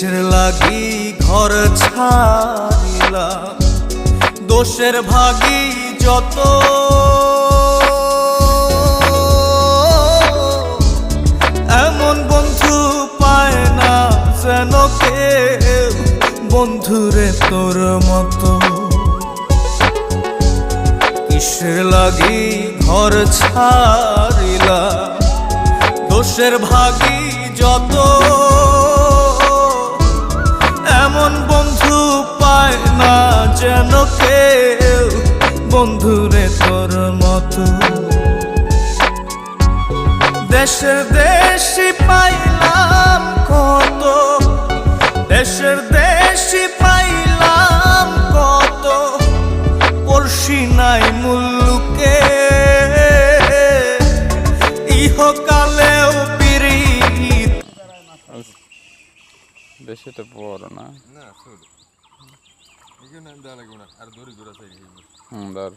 কিসের লাগি ঘর ছাড়িলাম, দোষের ভাগী যত, এমন বন্ধু পায় না যেন কেউ, বন্ধুরে তোর মতো। কিসের লাগি ঘর ছাড়িলাম, দোষের ভাগী যত, এমন বন্ধু পায় না যেন কেউ, বন্ধুরে তোর মতো। দেশের দেশি পাইলাম কত, দেশের দেশি পাইলাম কত, পড়শি নাই মুল্লুকে, ইহকালেও পিরিত। বেশি তো বড় না, না ছোট এখানে দেওয়া লাগবে না, আর দড়ি ঘোরা চাই। ধর